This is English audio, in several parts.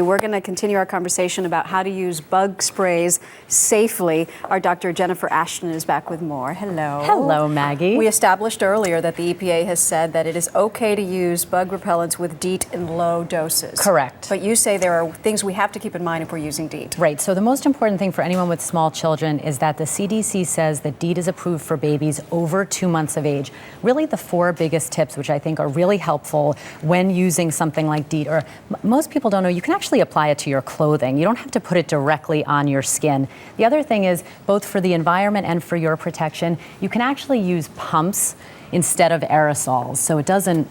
we're going to continue our conversation about how to use bug sprays safely. Our Dr. Jennifer Ashton is back with more. Hello. Hello, Maggie. We established earlier that the EPA has said that it is okay to use bug repellents with DEET in low doses. Correct. But you say there are things we have to keep in mind if we're using DEET. Right. So the most important thing for anyone with small children is that the CDC says that DEET is approved for babies over 2 months of age. Really the 4 biggest tips, which I think are really helpful when using something like DEET, or most people don't know, you can actually apply it to your clothing. You don't have to put it directly on your skin. The other thing is, both for the environment and for your protection, you can actually use pumps instead of aerosols, so it doesn't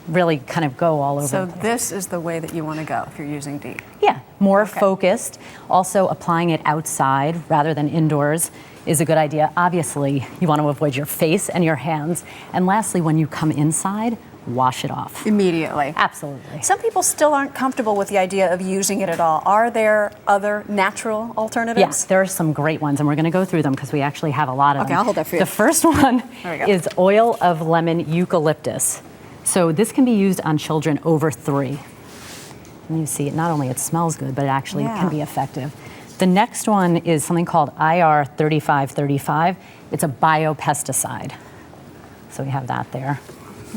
really kind of go all over. So this is the way that you want to go if you're using DEET. Yeah, more focused. Also, applying it outside rather than indoors is a good idea. Obviously, you want to avoid your face and your hands. And lastly, when you come inside, wash it off. Immediately. Absolutely. Some people still aren't comfortable with the idea of using it at all. Are there other natural alternatives? Yes, there are some great ones, and we're going to go through them because we actually have a lot of them. Okay, I'll hold that for you. The first one is oil of lemon eucalyptus. So this can be used on children over 3. And you see, not only it smells good, but it actually can be effective. The next one is something called IR 3535. It's a biopesticide. So we have that there.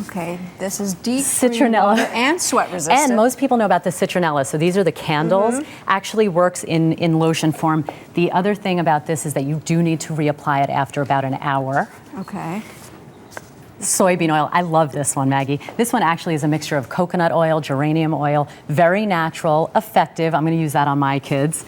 Okay, this is deep Citronella and sweat resistant. And most people know about the citronella. So these are the candles. Actually works in lotion form. The other thing about this is that you do need to reapply it after about an hour. Okay. Soybean oil. I love this one, Maggie. This one actually is a mixture of coconut oil, geranium oil, very natural, effective. I'm going to use that on my kids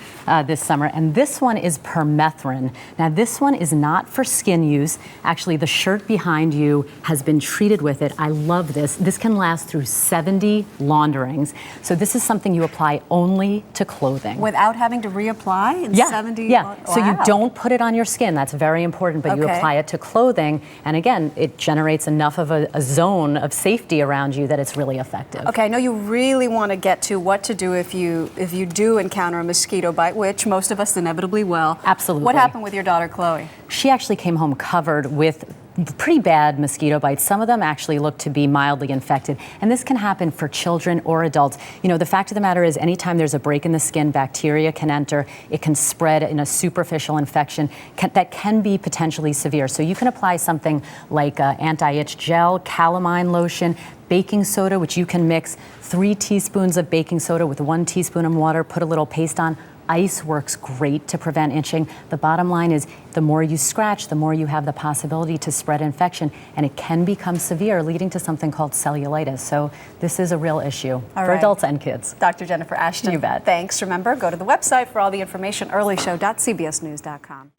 this summer. And this one is permethrin. Now, this one is not for skin use. Actually, the shirt behind you has been treated with it. I love this. This can last through 70 launderings. So this is something you apply only to clothing. Without having to reapply in 70? Yeah. So you don't put it on your skin. That's very important. But you apply it to clothing. And again, it generates enough of a zone of safety around you that it's really effective. Okay, I know you really want to get to what to do if you do encounter a mosquito bite, which most of us inevitably will. Absolutely. What happened with your daughter, Chloe? She actually came home covered with pretty bad mosquito bites. Some of them actually look to be mildly infected. And this can happen for children or adults. You know, the fact of the matter is, anytime there's a break in the skin, bacteria can enter. It can spread in a superficial infection that can be potentially severe. So you can apply something like anti-itch gel, calamine lotion, baking soda, which you can mix 3 teaspoons of baking soda with 1 teaspoon of water, put a little paste on. Ice works great to prevent itching. The bottom line is, the more you scratch, the more you have the possibility to spread infection, and it can become severe, leading to something called cellulitis. So this is a real issue for adults and kids. Dr. Jennifer Ashton. You bet. Thanks. Remember, go to the website for all the information, earlyshow.cbsnews.com.